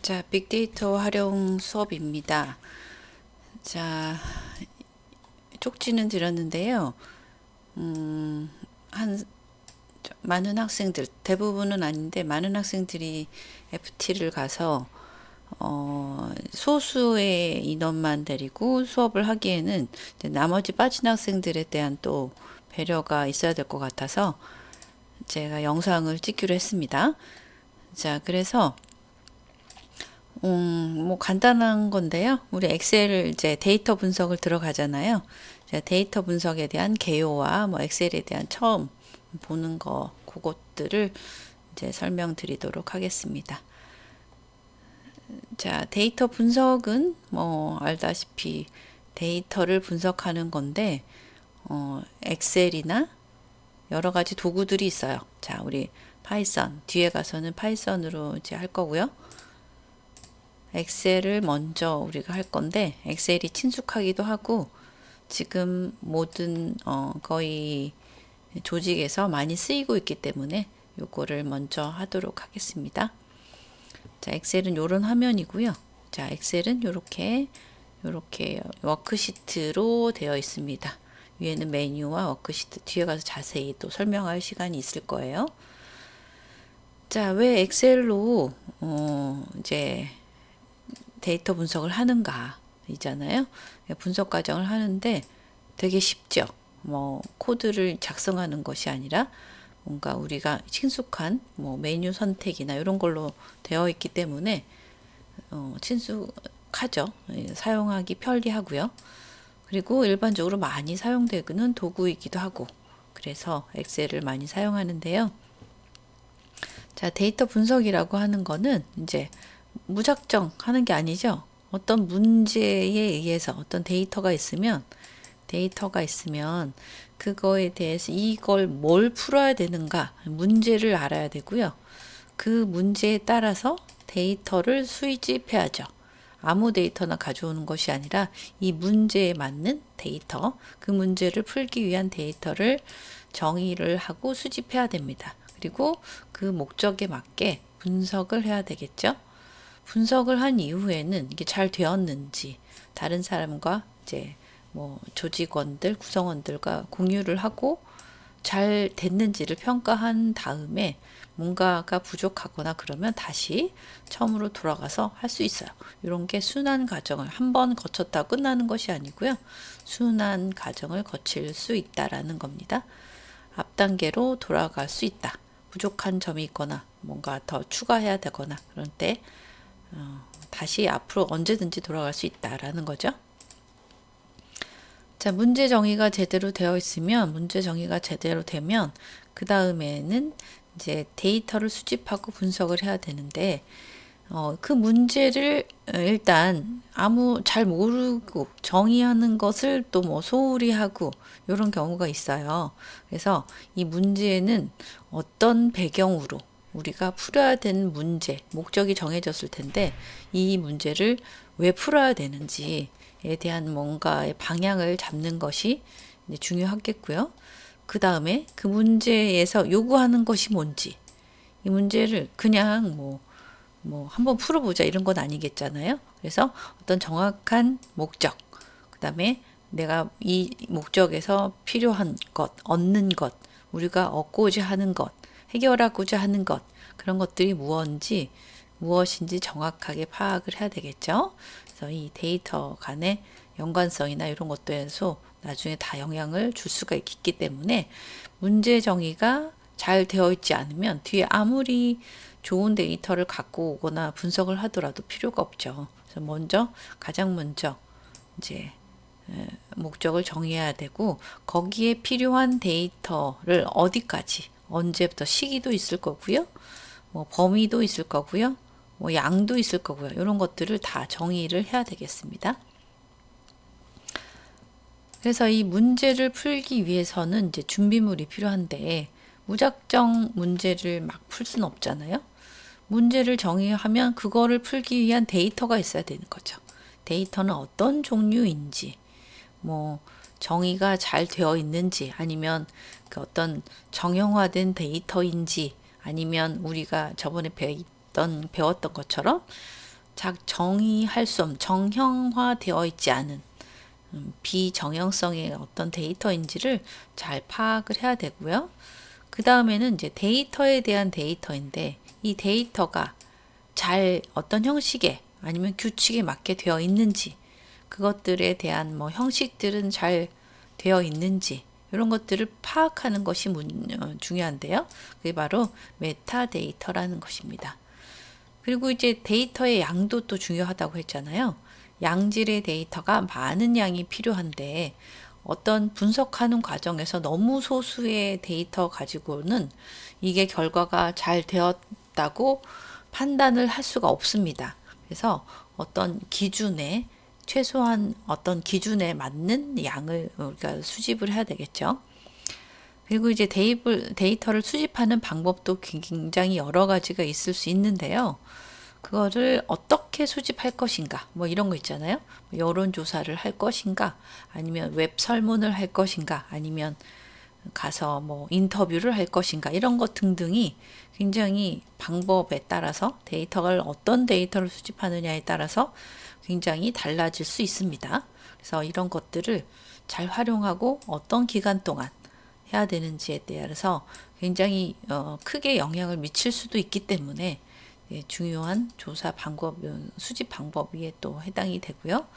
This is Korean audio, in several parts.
자, 빅데이터 활용 수업입니다. 자, 쪽지는 드렸는데요. 한 많은 학생들, 대부분은 아닌데 많은 학생들이 FT를 가서 소수의 인원만 데리고 수업을 하기에는 이제 나머지 빠진 학생들에 대한 또 배려가 있어야 될 것 같아서 제가 영상을 찍기로 했습니다. 자, 그래서 뭐 간단한 건데요. 우리 엑셀을 이제 데이터 분석을 들어가잖아요. 데이터 분석에 대한 개요와 뭐 엑셀에 대한 처음 보는 거 그것들을 이제 설명드리도록 하겠습니다. 자, 데이터 분석은 뭐 알다시피 데이터를 분석하는 건데 엑셀이나 여러 가지 도구들이 있어요. 자, 우리 파이썬 뒤에 가서는 파이썬으로 이제 할 거고요. 엑셀을 먼저 우리가 할 건데 엑셀이 친숙하기도 하고 지금 모든 거의 조직에서 많이 쓰이고 있기 때문에 요거를 먼저 하도록 하겠습니다. 자, 엑셀은 이런 화면이고요. 자, 엑셀은 요렇게 워크시트로 되어 있습니다. 위에는 메뉴와 워크시트, 뒤에 가서 자세히 또 설명할 시간이 있을 거예요. 자, 왜 엑셀로 이제 데이터 분석을 하는가 이잖아요. 분석 과정을 하는데 되게 쉽죠. 뭐 코드를 작성하는 것이 아니라 뭔가 우리가 친숙한 뭐 메뉴 선택이나 이런 걸로 되어 있기 때문에 친숙하죠. 사용하기 편리하고요. 그리고 일반적으로 많이 사용되는 도구이기도 하고 그래서 엑셀을 많이 사용하는데요. 자, 데이터 분석이라고 하는 거는 이제 무작정 하는 게 아니죠. 어떤 문제에 의해서 어떤 데이터가 있으면 그거에 대해서 이걸 뭘 풀어야 되는가 문제를 알아야 되고요. 그 문제에 따라서 데이터를 수집해야죠. 아무 데이터나 가져오는 것이 아니라 이 문제에 맞는 데이터, 그 문제를 풀기 위한 데이터를 정의를 하고 수집해야 됩니다. 그리고 그 목적에 맞게 분석을 해야 되겠죠. 분석을 한 이후에는 이게 잘 되었는지 다른 사람과 이제 뭐 조직원들, 구성원들과 공유를 하고 잘 됐는지를 평가한 다음에 뭔가가 부족하거나 그러면 다시 처음으로 돌아가서 할 수 있어요. 이런 게 순환 과정을 한 번 거쳤다 끝나는 것이 아니고요. 순환 과정을 거칠 수 있다라는 겁니다. 앞 단계로 돌아갈 수 있다. 부족한 점이 있거나 뭔가 더 추가해야 되거나 그럴 때 다시 앞으로 언제든지 돌아갈 수 있다라는 거죠. 자, 문제 정의가 제대로 되어 있으면 문제 정의가 제대로 되면 그 다음에는 이제 데이터를 수집하고 분석을 해야 되는데 그 문제를 일단 잘 모르고 정의하는 것을 또 뭐 소홀히 하고 이런 경우가 있어요. 그래서 이 문제는 어떤 배경으로 우리가 풀어야 되는 문제, 목적이 정해졌을 텐데 이 문제를 왜 풀어야 되는지에 대한 뭔가의 방향을 잡는 것이 중요하겠고요. 그 다음에 그 문제에서 요구하는 것이 뭔지, 이 문제를 그냥 뭐 한번 풀어보자 이런 건 아니겠잖아요. 그래서 어떤 정확한 목적, 그 다음에 내가 이 목적에서 필요한 것, 얻는 것, 우리가 얻고자 하는 것, 해결하고자 하는 것, 그런 것들이 무엇인지 정확하게 파악을 해야 되겠죠. 그래서 이 데이터 간의 연관성이나 이런 것들에서 나중에 다 영향을 줄 수가 있기 때문에 문제 정의가 잘 되어 있지 않으면 뒤에 아무리 좋은 데이터를 갖고 오거나 분석을 하더라도 필요가 없죠. 그래서 가장 먼저 이제 목적을 정해야 되고 거기에 필요한 데이터를 어디까지 언제부터 시기도 있을 거고요. 뭐 범위도 있을 거고요. 뭐 양도 있을 거고요. 이런 것들을 다 정의를 해야 되겠습니다. 그래서 이 문제를 풀기 위해서는 이제 준비물이 필요한데 무작정 문제를 막 풀 수는 없잖아요. 문제를 정의하면 그거를 풀기 위한 데이터가 있어야 되는 거죠. 데이터는 어떤 종류인지, 뭐 정의가 잘 되어 있는지, 아니면 그 어떤 정형화된 데이터인지, 아니면 우리가 저번에 배웠던 것처럼 정의할 수 없는, 정형화되어 있지 않은 비정형성의 어떤 데이터인지를 잘 파악을 해야 되고요. 그 다음에는 이제 데이터에 대한 데이터인데, 이 데이터가 잘 어떤 형식에 아니면 규칙에 맞게 되어 있는지, 그것들에 대한 뭐 형식들은 잘 되어 있는지, 이런 것들을 파악하는 것이 중요한데요. 그게 바로 메타데이터라는 것입니다. 그리고 이제 데이터의 양도 또 중요하다고 했잖아요. 양질의 데이터가 많은 양이 필요한데, 어떤 분석하는 과정에서 너무 소수의 데이터 가지고는 이게 결과가 잘 되었다고 판단을 할 수가 없습니다. 그래서 어떤 기준에, 최소한 어떤 기준에 맞는 양을 우리가 수집을 해야 되겠죠. 그리고 이제 데이터를 수집하는 방법도 굉장히 여러 가지가 있을 수 있는데요. 그거를 어떻게 수집할 것인가, 뭐 이런 거 있잖아요. 여론조사를 할 것인가, 아니면 웹 설문을 할 것인가, 아니면 가서 뭐 인터뷰를 할 것인가, 이런 것 등등이 굉장히 방법에 따라서, 데이터를 어떤 데이터를 수집하느냐에 따라서 굉장히 달라질 수 있습니다. 그래서 이런 것들을 잘 활용하고 어떤 기간 동안 해야 되는지에 대해서 굉장히 크게 영향을 미칠 수도 있기 때문에 중요한 조사 방법, 수집 방법에 또 해당이 되고요.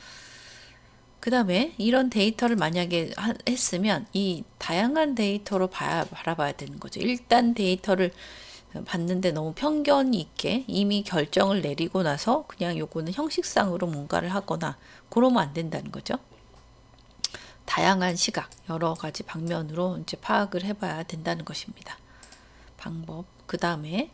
그 다음에 이런 데이터를 만약에 했으면 이 다양한 데이터로 바라봐야 되는 거죠. 일단 데이터를 봤는데 너무 편견 있게 이미 결정을 내리고 나서 그냥 요거는 형식상으로 뭔가를 하거나 그러면 안 된다는 거죠. 다양한 시각, 여러 가지 방면으로 이제 파악을 해봐야 된다는 것입니다. 방법. 그 다음에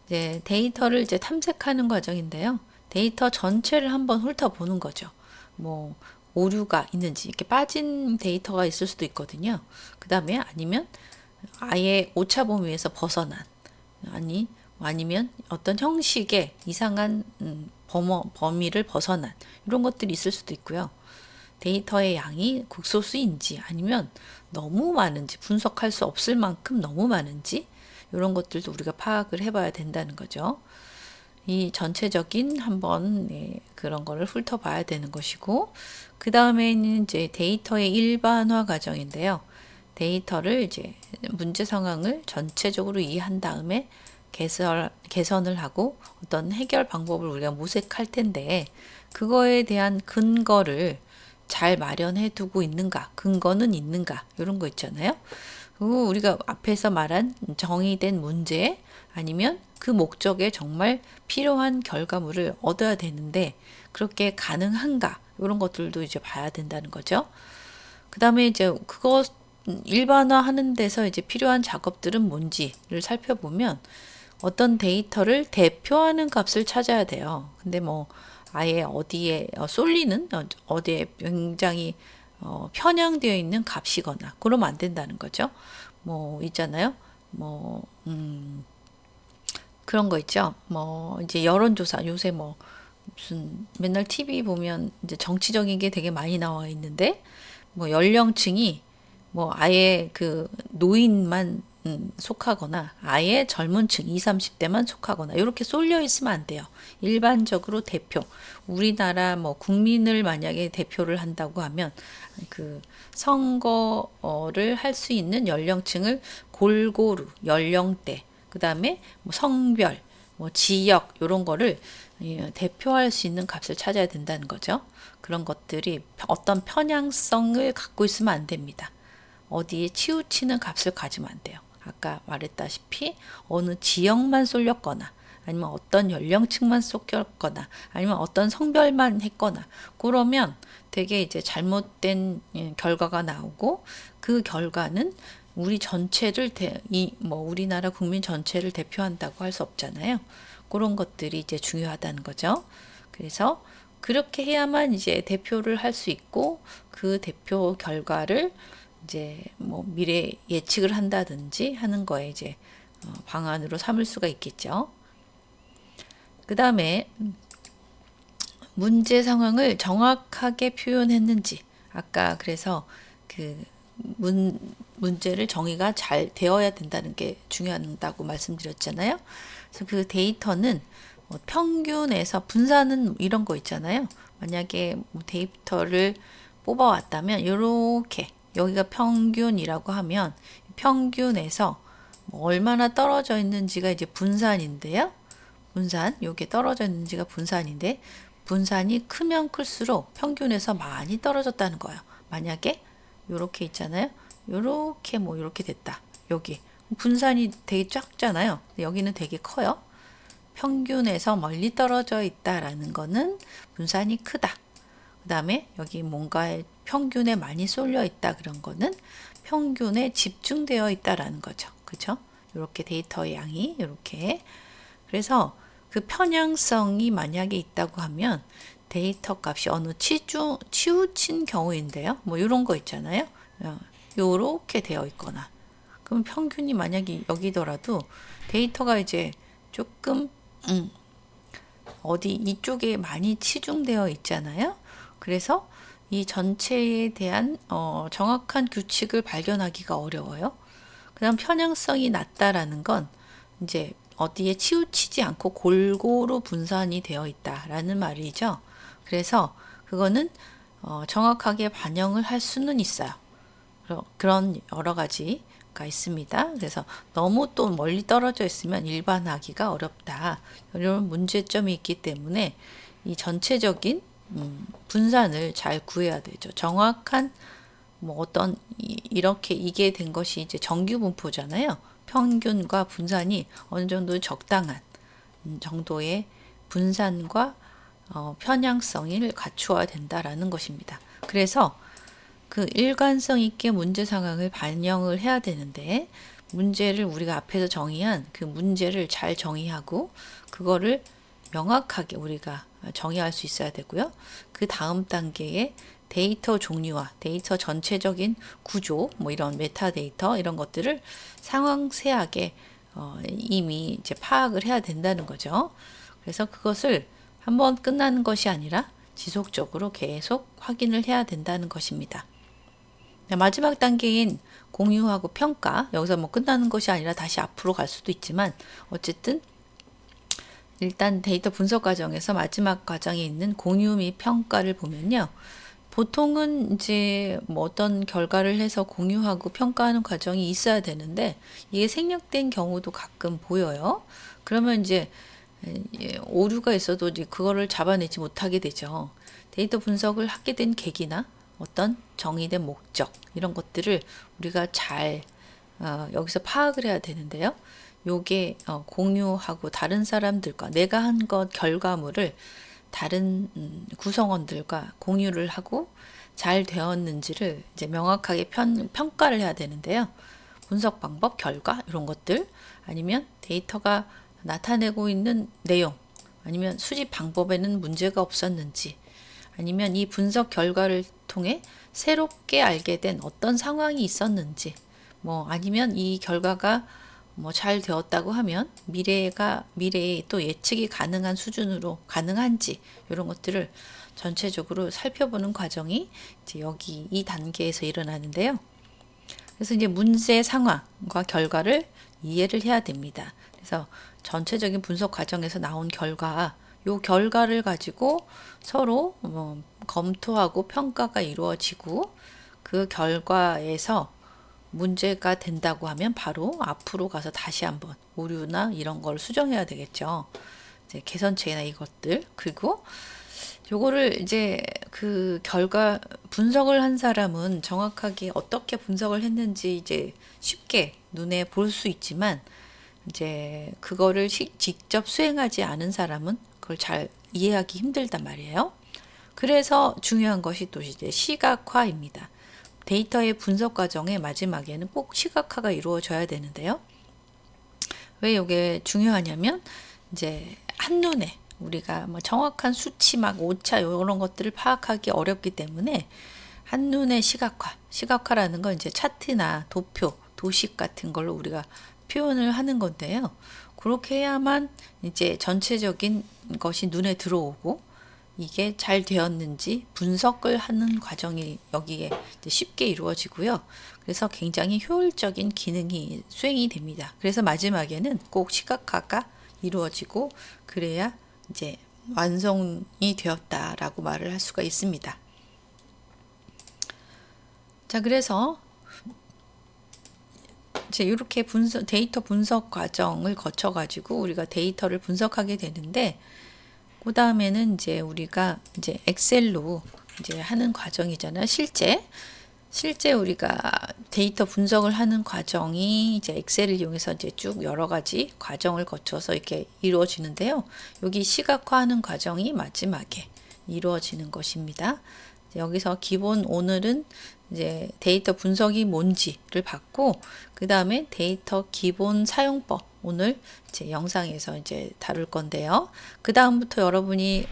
이제 데이터를 이제 탐색하는 과정인데요. 데이터 전체를 한번 훑어보는 거죠. 뭐 오류가 있는지, 이렇게 빠진 데이터가 있을 수도 있거든요. 그 다음에 아니면 아예 오차 범위에서 벗어난, 아니면 어떤 형식의 이상한 범위를 벗어난 이런 것들이 있을 수도 있고요. 데이터의 양이 극소수인지 아니면 너무 많은지, 분석할 수 없을 만큼 너무 많은지, 이런 것들도 우리가 파악을 해봐야 된다는 거죠. 이 전체적인 한번 그런 거를 훑어봐야 되는 것이고, 그 다음에는 이제 데이터의 일반화 과정인데요. 데이터를 이제 문제 상황을 전체적으로 이해한 다음에 개선을 하고 어떤 해결 방법을 우리가 모색할 텐데, 그거에 대한 근거를 잘 마련해 두고 있는가, 근거는 있는가, 이런 거 있잖아요. 그리고 우리가 앞에서 말한 정의된 문제, 아니면 그 목적에 정말 필요한 결과물을 얻어야 되는데 그렇게 가능한가, 이런 것들도 이제 봐야 된다는 거죠. 그 다음에 이제 그거 일반화하는 데서 이제 필요한 작업들은 뭔지를 살펴보면 어떤 데이터를 대표하는 값을 찾아야 돼요. 근데 뭐 아예 어디에 쏠리는, 어디에 굉장히 편향되어 있는 값이거나 그러면 안 된다는 거죠. 뭐 있잖아요. 뭐 그런 거 있죠. 뭐 이제 여론조사, 요새 뭐 무슨 맨날 TV 보면 이제 정치적인 게 되게 많이 나와 있는데, 뭐 연령층이 뭐 아예 그 노인만 속하거나 아예 젊은 층 20, 30대만 속하거나 이렇게 쏠려 있으면 안 돼요. 일반적으로 대표, 우리나라 뭐 국민을 만약에 대표를 한다고 하면 그 선거를 할 수 있는 연령층을 골고루, 연령대, 그 다음에 뭐 성별, 뭐 지역, 이런 거를 대표할 수 있는 값을 찾아야 된다는 거죠. 그런 것들이 어떤 편향성을 갖고 있으면 안 됩니다. 어디에 치우치는 값을 가지면 안 돼요. 아까 말했다시피 어느 지역만 쏠렸거나, 아니면 어떤 연령층만 쏠렸거나, 아니면 어떤 성별만 했거나, 그러면 되게 이제 잘못된 결과가 나오고, 그 결과는 우리 전체를 뭐 우리나라 국민 전체를 대표한다고 할 수 없잖아요. 그런 것들이 이제 중요하다는 거죠. 그래서 그렇게 해야만 이제 대표를 할 수 있고, 그 대표 결과를 이제 뭐 미래 예측을 한다든지 하는 거에 이제 방안으로 삼을 수가 있겠죠. 그 다음에 문제 상황을 정확하게 표현했는지, 아까 그래서 그 문제를 정의가 잘 되어야 된다는 게 중요하다고 말씀드렸잖아요. 그래서 그 데이터는 평균에서 분산은 이런 거 있잖아요. 만약에 뭐 데이터를 뽑아왔다면 이렇게 여기가 평균이라고 하면 평균에서 뭐 얼마나 떨어져 있는지가 이제 분산인데요. 분산, 요게 떨어져 있는지가 분산인데 분산이 크면 클수록 평균에서 많이 떨어졌다는 거예요. 만약에 요렇게 있잖아요. 요렇게 뭐 요렇게 됐다. 여기 분산이 되게 작잖아요. 여기는 되게 커요. 평균에서 멀리 떨어져 있다라는 거는 분산이 크다. 그 다음에 여기 뭔가에 평균에 많이 쏠려 있다 그런 거는 평균에 집중되어 있다라는 거죠. 그렇죠? 이렇게 데이터의 양이 이렇게. 그래서 그 편향성이 만약에 있다고 하면 데이터 값이 어느 치우친 경우인데요. 뭐 이런 거 있잖아요. 요렇게 되어 있거나. 그럼 평균이 만약에 여기더라도 데이터가 이제 조금 어디 이쪽에 많이 치중되어 있잖아요. 그래서 이 전체에 대한 정확한 규칙을 발견하기가 어려워요. 그다음 편향성이 낮다라는 건 이제 어디에 치우치지 않고 골고루 분산이 되어 있다라는 말이죠. 그래서 그거는 정확하게 반영을 할 수는 있어요. 그런 여러 가지가 있습니다. 그래서 너무 또 멀리 떨어져 있으면 일반화하기가 어렵다. 이런 문제점이 있기 때문에 이 전체적인 분산을 잘 구해야 되죠. 정확한 뭐 어떤 이렇게 이게 된 것이 이제 정규 분포잖아요. 평균과 분산이 어느 정도 적당한 정도의 분산과 편향성을 갖추어야 된다라는 것입니다. 그래서 그 일관성 있게 문제 상황을 반영을 해야 되는데 문제를 우리가 앞에서 정의한 그 문제를 잘 정의하고 그거를 명확하게 우리가 정의할 수 있어야 되고요. 그 다음 단계에 데이터 종류와 데이터 전체적인 구조, 뭐 이런 메타데이터 이런 것들을 상황세하게 이미 이제 파악을 해야 된다는 거죠. 그래서 그것을 한번 끝나는 것이 아니라 지속적으로 계속 확인을 해야 된다는 것입니다. 마지막 단계인 공유하고 평가, 여기서 뭐 끝나는 것이 아니라 다시 앞으로 갈 수도 있지만 어쨌든 일단 데이터 분석 과정에서 마지막 과정에 있는 공유 및 평가를 보면요. 보통은 이제 뭐 어떤 결과를 해서 공유하고 평가하는 과정이 있어야 되는데 이게 생략된 경우도 가끔 보여요. 그러면 이제 오류가 있어도 이제 그거를 잡아내지 못하게 되죠. 데이터 분석을 하게 된 계기나 어떤 정의된 목적 이런 것들을 우리가 잘 여기서 파악을 해야 되는데요. 요게 공유하고 다른 사람들과 내가 한 것 결과물을 다른 구성원들과 공유를 하고 잘 되었는지를 이제 명확하게 평가를 해야 되는데요. 분석 방법, 결과 이런 것들 아니면 데이터가 나타내고 있는 내용 아니면 수집 방법에는 문제가 없었는지 아니면 이 분석 결과를 통해 새롭게 알게 된 어떤 상황이 있었는지 뭐 아니면 이 결과가 뭐 잘 되었다고 하면 미래에 또 예측이 가능한 수준으로 가능한지 이런 것들을 전체적으로 살펴보는 과정이 이제 여기 이 단계에서 일어나는데요. 그래서 이제 문제 상황과 결과를 이해를 해야 됩니다. 그래서 전체적인 분석 과정에서 나온 결과, 요 결과를 가지고 서로 검토하고 평가가 이루어지고 그 결과에서 문제가 된다고 하면 바로 앞으로 가서 다시 한번 오류나 이런 걸 수정해야 되겠죠. 이제 개선책이나 이것들. 그리고 요거를 이제 그 결과 분석을 한 사람은 정확하게 어떻게 분석을 했는지 이제 쉽게 눈에 볼 수 있지만 이제 그거를 직접 수행하지 않은 사람은 그걸 잘 이해하기 힘들단 말이에요. 그래서 중요한 것이 또 이제 시각화입니다. 데이터의 분석 과정의 마지막에는 꼭 시각화가 이루어져야 되는데요. 왜 이게 중요하냐면 이제 한눈에 우리가 뭐 정확한 수치 막 오차 이런 것들을 파악하기 어렵기 때문에 한눈에 시각화라는 건 이제 차트나 도표, 도식 같은 걸로 우리가 표현을 하는 건데요. 그렇게 해야만 이제 전체적인 것이 눈에 들어오고 이게 잘 되었는지 분석을 하는 과정이 여기에 쉽게 이루어지고요. 그래서 굉장히 효율적인 기능이 수행이 됩니다. 그래서 마지막에는 꼭 시각화가 이루어지고 그래야 이제 완성이 되었다라고 말을 할 수가 있습니다. 자, 그래서 이제 이렇게 데이터 분석 과정을 거쳐 가지고 우리가 데이터를 분석하게 되는데, 그 다음에는 이제 우리가 이제 엑셀로 이제 하는 과정이잖아요. 실제 우리가 데이터 분석을 하는 과정이 이제 엑셀을 이용해서 이제 쭉 여러 가지 과정을 거쳐서 이렇게 이루어지는데요. 여기 시각화하는 과정이 마지막에 이루어지는 것입니다. 여기서 기본 오늘은 이제 데이터 분석이 뭔지를 봤고, 그 다음에 데이터 기본 사용법 오늘 제 영상에서 이제 다룰 건데요. 그 다음부터 여러분이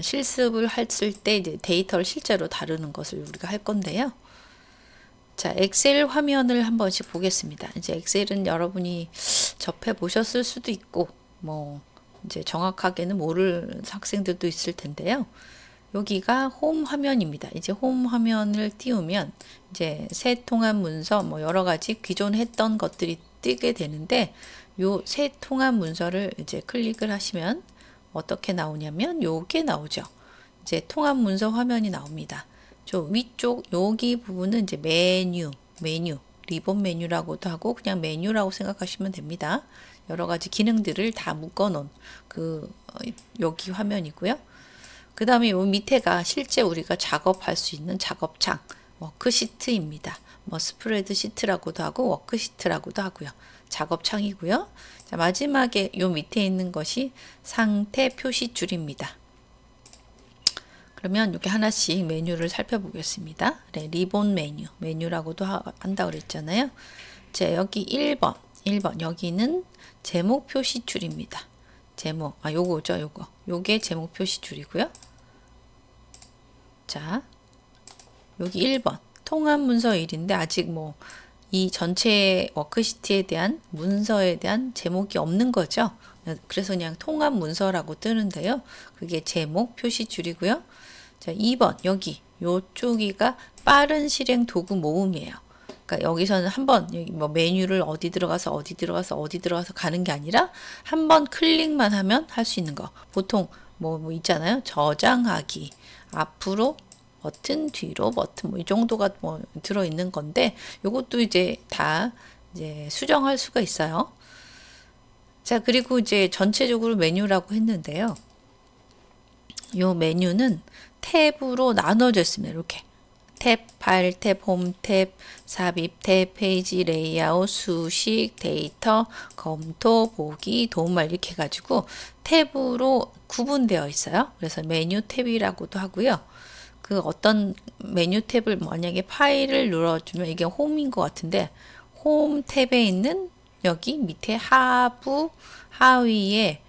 실습을 했을 때 이제 데이터를 실제로 다루는 것을 우리가 할 건데요. 자, 엑셀 화면을 한 번씩 보겠습니다. 이제 엑셀은 여러분이 접해 보셨을 수도 있고, 뭐 이제 정확하게는 모를 학생들도 있을 텐데요. 여기가 홈 화면입니다. 이제 홈 화면을 띄우면 이제 새 통합 문서 뭐 여러 가지 기존 했던 것들이 뜨게 되는데, 요 새 통합 문서를 이제 클릭을 하시면 어떻게 나오냐면 요게 나오죠. 이제 통합 문서 화면이 나옵니다. 저 위쪽 여기 부분은 이제 메뉴, 리본 메뉴라고도 하고 그냥 메뉴라고 생각하시면 됩니다. 여러 가지 기능들을 다 묶어 놓은 여기 화면이고요. 그 다음에 요 밑에가 실제 우리가 작업할 수 있는 작업창, 워크시트입니다. 뭐 스프레드 시트라고도 하고 워크시트라고도 하고요. 작업창이고요. 자, 마지막에 요 밑에 있는 것이 상태 표시줄입니다. 그러면 이렇게 하나씩 메뉴를 살펴보겠습니다. 네, 리본 메뉴라고도 한다고 그랬잖아요. 자, 여기 1번 여기는 제목 표시줄입니다. 제목, 요거죠, 요게 제목 표시줄이고요. 자, 여기 1번 통합 문서 1인데 아직 뭐 이 전체 워크시트에 대한 문서에 대한 제목이 없는 거죠. 그래서 그냥 통합 문서라고 뜨는데요. 그게 제목 표시줄이고요. 자, 2번 여기 요쪽이가 빠른 실행 도구 모음이에요. 그러니까 여기서는 한번 뭐 메뉴를 어디 들어가서 가는 게 아니라 한번 클릭만 하면 할 수 있는 거. 보통 뭐 있잖아요. 저장하기, 앞으로 버튼, 뒤로 버튼, 뭐 이 정도가 뭐 들어 있는 건데, 요것도 이제 다 이제 수정할 수가 있어요. 자, 그리고 이제 전체적으로 메뉴라고 했는데요. 요 메뉴는 탭으로 나눠져 있습니다. 이렇게 탭, 파일 탭, 홈 탭, 삽입 탭, 페이지 레이아웃, 수식, 데이터, 검토, 보기, 도움말 이렇게 해가지고 탭으로 구분되어 있어요. 그래서 메뉴 탭이라고도 하고요. 그 어떤 메뉴 탭을 만약에 파일을 눌러주면 이게 홈인 것 같은데, 홈 탭에 있는 여기 밑에 하위에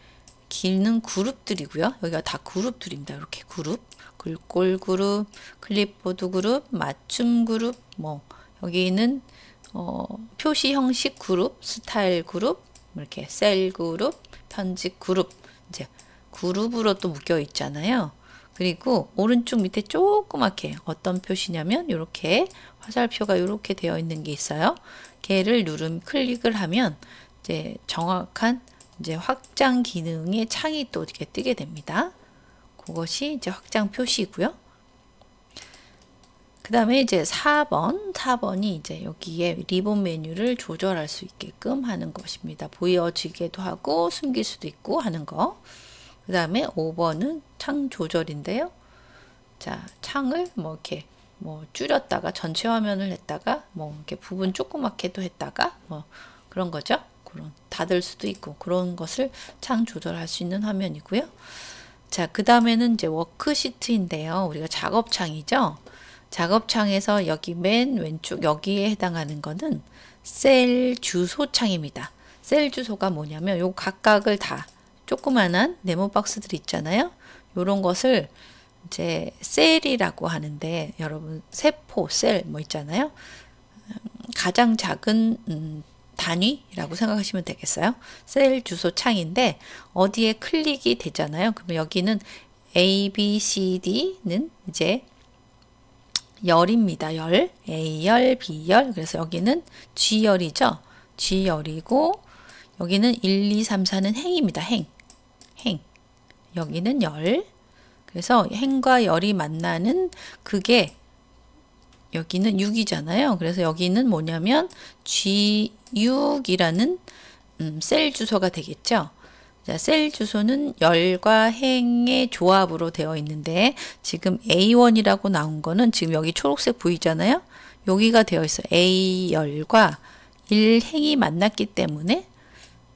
기능 그룹들이고요. 여기가 다 그룹들입니다. 이렇게 그룹, 글꼴 그룹, 클립보드 그룹, 맞춤 그룹, 뭐 여기는 표시 형식 그룹, 스타일 그룹, 이렇게 셀 그룹, 편집 그룹, 이제 그룹으로 또 묶여 있잖아요. 그리고 오른쪽 밑에 조그맣게 어떤 표시냐면 이렇게 화살표가 이렇게 되어 있는 게 있어요. 걔를 클릭을 하면 이제 정확한 이제 확장 기능의 창이 또 이렇게 뜨게 됩니다. 그것이 이제 확장 표시고요. 그 다음에 이제 4번이 이제 여기에 리본 메뉴를 조절할 수 있게끔 하는 것입니다. 보여지게도 하고 숨길 수도 있고 하는 거. 그 다음에 5번은 창 조절인데요. 자, 창을 뭐 이렇게 뭐 줄였다가 전체 화면을 했다가 뭐 이렇게 부분 조그맣게도 했다가 뭐 그런 거죠. 그런 닫을 수도 있고 그런 것을 창 조절할 수 있는 화면이고요. 자, 그 다음에는 이제 워크시트인데요. 우리가 작업창이죠. 작업창에서 여기 맨 왼쪽 여기에 해당하는 거는 셀 주소 창입니다. 셀 주소가 뭐냐면 요 각각을 다 조그만한 네모 박스들 있잖아요. 요런 것을 이제 셀이라고 하는데, 여러분 세포 셀 뭐 있잖아요. 가장 작은 단위라고 생각하시면 되겠어요. 셀 주소 창인데 어디에 클릭이 되잖아요. 그러면 여기는 A, B, C, D는 이제 열입니다. 열, A열, B열. 그래서 여기는 G열이죠. G열이고 여기는 1, 2, 3, 4는 행입니다. 행. 여기는 열. 그래서 행과 열이 만나는 그게 여기는 6이잖아요. 그래서 여기는 뭐냐면 G6이라는 셀 주소가 되겠죠. 자, 셀 주소는 열과 행의 조합으로 되어 있는데 지금 A1이라고 나온 거는 지금 여기 초록색 보이잖아요. 여기가 되어 있어요. A열과 1행이 만났기 때문에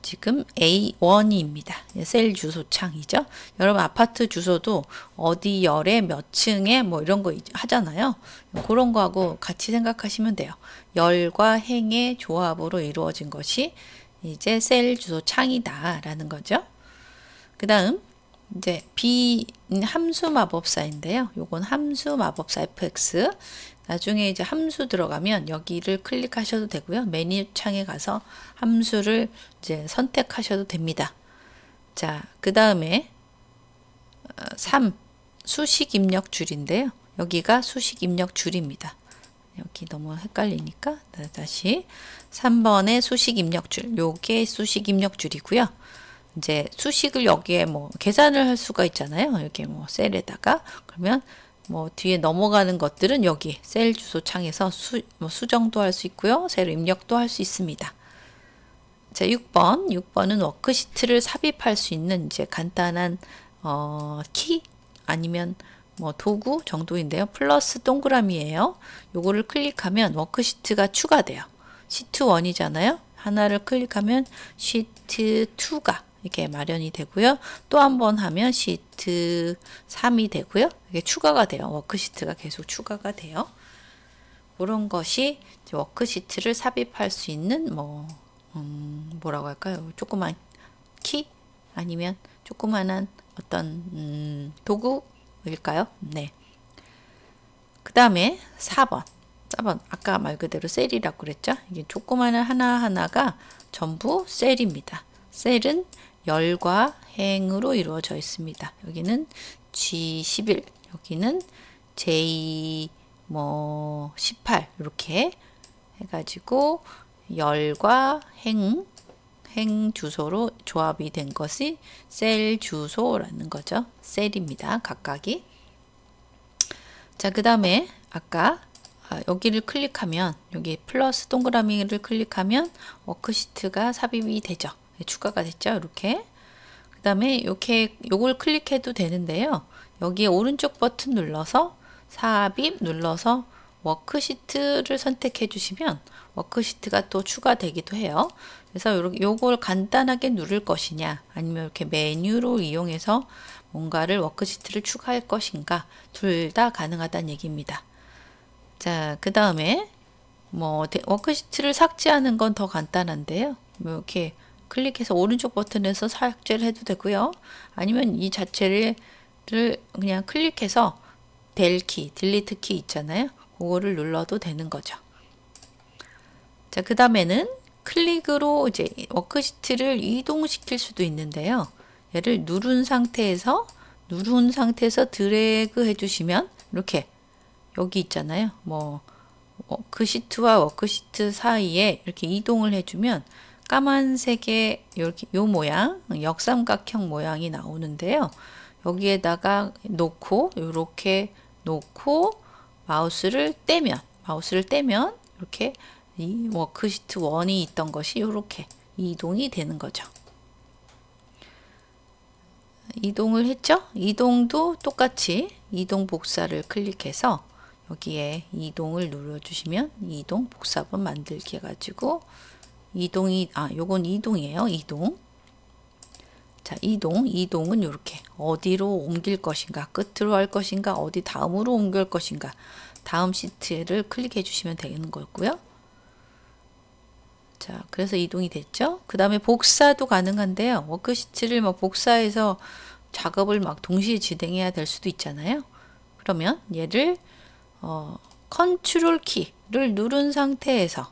지금 A1입니다. 셀 주소 창이죠. 여러분 아파트 주소도 어디 열에 몇 층에 뭐 이런 거 하잖아요. 그런 거하고 같이 생각하시면 돼요. 열과 행의 조합으로 이루어진 것이 이제 셀 주소 창이다 라는 거죠. 그 다음 이제 B 함수 마법사인데요. 요건 함수 마법사 fx. 나중에 이제 함수 들어가면 여기를 클릭하셔도 되고요. 메뉴 창에 가서 함수를 이제 선택하셔도 됩니다. 자, 그 다음에 3 수식 입력 줄인데요. 여기가 수식 입력 줄입니다. 여기 너무 헷갈리니까 다시 3번의 수식 입력 줄. 요게 수식 입력 줄이고요. 이제 수식을 여기에 뭐 계산을 할 수가 있잖아요. 이렇게 뭐 셀에다가 그러면 뭐 뒤에 넘어가는 것들은 여기 셀 주소 창에서 수정도 할 수 있고요. 새로 입력도 할 수 있습니다. 자, 6번은 워크시트를 삽입할 수 있는 이제 간단한 키 아니면 뭐 도구 정도인데요. 플러스 동그라미예요. 요거를 클릭하면 워크시트가 추가돼요. 시트 1이잖아요. 하나를 클릭하면 시트 2가 이렇게 마련이 되고요. 또 한 번 하면 시트 3이 되고요. 이게 추가가 돼요. 워크시트가 계속 추가가 돼요. 그런 것이 워크시트를 삽입할 수 있는 뭐라고 할까요? 조그만 키 아니면 조그만한 어떤 도구일까요? 네. 그 다음에 4번 아까 말 그대로 셀이라고 그랬죠? 이게 조그마한 하나하나가 전부 셀입니다. 셀은 열과 행으로 이루어져 있습니다. 여기는 G11, 여기는 J 18 이렇게 해가지고 열과 행 주소로 조합이 된 것이 셀 주소라는 거죠. 셀입니다. 각각이. 자, 그 다음에 아까 여기를 클릭하면 여기 플러스 동그라미를 클릭하면 워크시트가 삽입이 되죠. 추가가 됐죠. 이렇게. 그 다음에 이렇게 요걸 클릭해도 되는데요. 여기에 오른쪽 버튼 눌러서 삽입 눌러서 워크시트를 선택해 주시면 워크시트가 또 추가되기도 해요. 그래서 요걸 간단하게 누를 것이냐 아니면 이렇게 메뉴로 이용해서 뭔가를 워크시트를 추가할 것인가 둘 다 가능하다는 얘기입니다. 자, 그 다음에 뭐 워크시트를 삭제하는 건 더 간단한데요. 뭐 이렇게 클릭해서 오른쪽 버튼에서 삭제를 해도 되고요. 아니면 이 자체를 그냥 클릭해서 딜리트 키 있잖아요. 그거를 눌러도 되는 거죠. 자, 그 다음에는 클릭으로 이제 워크시트를 이동시킬 수도 있는데요. 얘를 누른 상태에서 드래그 해주시면 이렇게 여기 있잖아요. 뭐 워크시트와 워크시트 사이에 이렇게 이동을 해주면 까만색의 이렇게 요 모양, 역삼각형 모양이 나오는데요. 여기에다가 이렇게 놓고 마우스를 떼면 이렇게 이 워크시트 1이 있던 것이 이렇게 이동이 되는 거죠. 이동을 했죠? 이동도 똑같이 이동 복사를 클릭해서 여기에 이동을 눌러주시면 이동 복사본 만들기 해가지고 요건 이동이에요. 이동. 자, 이동은 이렇게 어디로 옮길 것인가, 끝으로 할 것인가, 어디 다음으로 옮길 것인가, 다음 시트를 클릭해 주시면 되는 거고요. 자, 그래서 이동이 됐죠. 그 다음에 복사도 가능한데요. 워크시트를 복사해서 작업을 동시에 진행해야 될 수도 있잖아요. 그러면 얘를 컨트롤 키를 누른 상태에서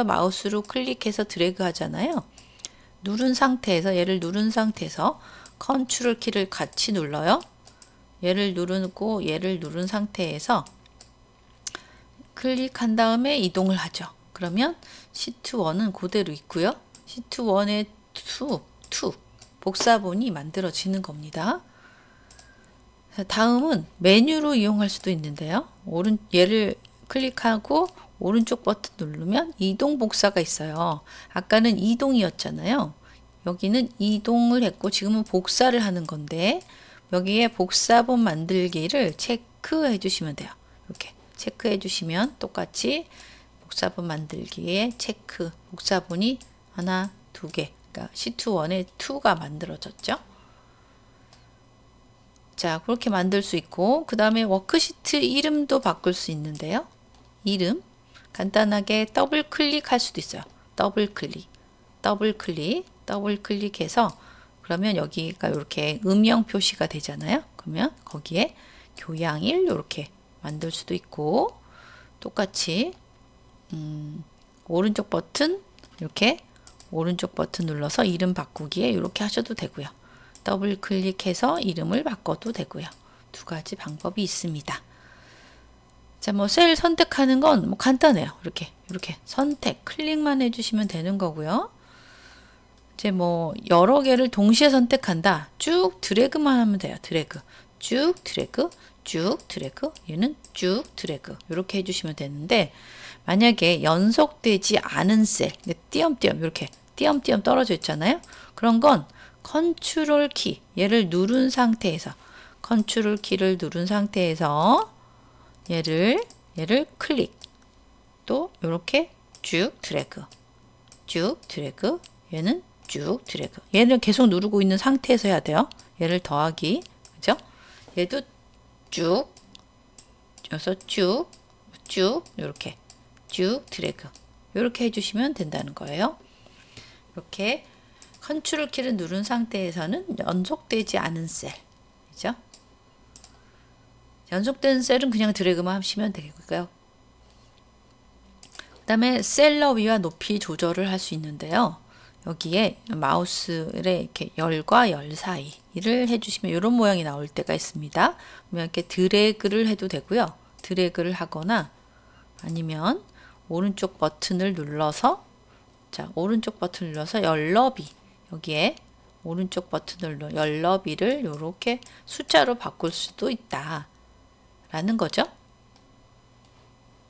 마우스로 클릭해서 드래그 하잖아요. 얘를 누른 상태에서 컨트롤 키를 같이 눌러요. 얘를 누른 상태에서 클릭한 다음에 이동을 하죠. 그러면 시트 1은 그대로 있고요. 시트 1의 2 복사본이 만들어지는 겁니다. 다음은 메뉴로 이용할 수도 있는데요. 얘를 클릭하고 오른쪽 버튼 누르면 이동 복사가 있어요. 아까는 이동이었잖아요. 여기는 이동을 했고 지금은 복사를 하는 건데 여기에 복사본 만들기를 체크해 주시면 돼요. 이렇게 체크해 주시면 똑같이 복사본 만들기에 체크, 복사본이 하나, 두 개, 그러니까 시트 1에 2가 만들어졌죠. 자, 그렇게 만들 수 있고 그 다음에 워크시트 이름도 바꿀 수 있는데요. 이름 간단하게 더블 클릭할 수도 있어요. 더블 클릭해서 그러면 여기가 이렇게 음영 표시가 되잖아요. 그러면 거기에 교양일 이렇게 만들 수도 있고 똑같이 오른쪽 버튼 이렇게 오른쪽 버튼 눌러서 이름 바꾸기에 이렇게 하셔도 되고요. 더블 클릭해서 이름을 바꿔도 되고요. 두 가지 방법이 있습니다. 자, 뭐 셀 선택하는 건 뭐 간단해요. 이렇게 선택 클릭만 해주시면 되는 거고요. 이제 뭐 여러 개를 동시에 선택한다. 쭉 드래그만 하면 돼요. 드래그, 쭉 드래그, 쭉 드래그, 얘는 쭉 드래그 이렇게 해주시면 되는데 만약에 연속되지 않은 셀, 띄엄띄엄 이렇게 띄엄띄엄 떨어져 있잖아요. 그런 건 컨트롤 키, 얘를 누른 상태에서 컨트롤 키를 누른 상태에서 얘를 클릭, 또 이렇게 쭉 드래그, 얘는 쭉 드래그. 얘는 계속 누르고 있는 상태에서 해야 돼요. 얘를 더하기, 그죠? 얘도 쭉, 여기서 쭉 이렇게 쭉 드래그 이렇게 해주시면 된다는 거예요. 이렇게 컨트롤 키를 누른 상태에서는 연속되지 않은 셀, 그죠? 연속된 셀은 그냥 드래그만 하시면 되고요. 그 다음에 셀러 위와 높이 조절을 할 수 있는데요. 여기에 마우스를 이렇게 열과 열 사이를 해주시면 이런 모양이 나올 때가 있습니다. 그러면 이렇게 드래그를 해도 되고요. 드래그를 하거나 아니면 오른쪽 버튼을 눌러서 오른쪽 버튼 눌러서 열너비, 여기에 오른쪽 버튼을 눌러 열너비를 이렇게 숫자로 바꿀 수도 있다 라는 거죠.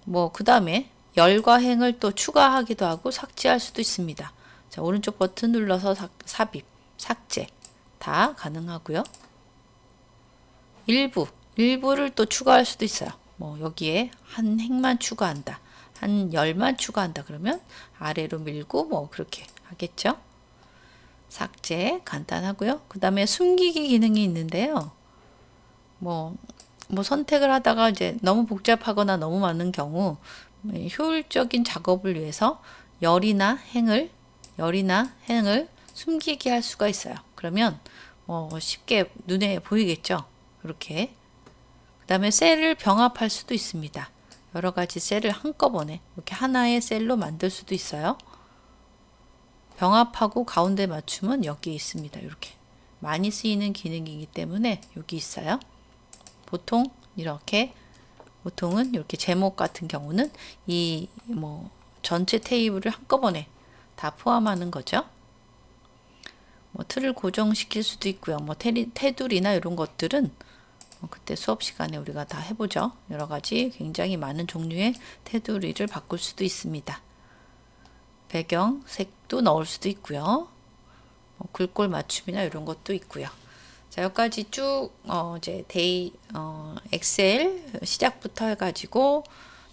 뭐 그 다음에 열과 행을 또 추가하기도 하고 삭제할 수도 있습니다. 자, 오른쪽 버튼 눌러서 삽입, 삭제 다 가능하고요. 일부를 또 추가할 수도 있어요. 뭐 여기에 한 행만 추가한다, 한 열만 추가한다 그러면 아래로 밀고 뭐 그렇게 하겠죠. 삭제 간단하고요. 그 다음에 숨기기 기능이 있는데요. 뭐 선택을 하다가 이제 너무 복잡하거나 너무 많은 경우 효율적인 작업을 위해서 열이나 행을 숨기게 할 수가 있어요. 그러면 쉽게 눈에 보이겠죠. 이렇게. 그 다음에 셀을 병합할 수도 있습니다. 여러 가지 셀을 한꺼번에 이렇게 하나의 셀로 만들 수도 있어요. 병합하고 가운데 맞춤은 여기 있습니다. 이렇게 많이 쓰이는 기능이기 때문에 여기 있어요. 보통은 이렇게 제목 같은 경우는 이 전체 테이블을 한꺼번에 다 포함하는 거죠. 틀을 고정시킬 수도 있고요. 테두리나 이런 것들은 그때 수업 시간에 우리가 다 해보죠. 여러 가지 굉장히 많은 종류의 테두리를 바꿀 수도 있습니다. 배경 색도 넣을 수도 있고요. 글꼴 맞춤이나 이런 것도 있고요. 자, 여기까지 쭉 이제 엑셀 시작부터 해가지고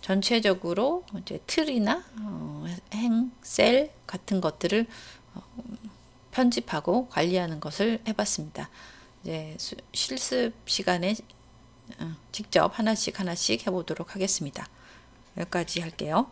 전체적으로 이제 틀이나 행, 셀 같은 것들을 편집하고 관리하는 것을 해봤습니다. 이제 실습 시간에 직접 하나씩 해보도록 하겠습니다. 여기까지 할게요.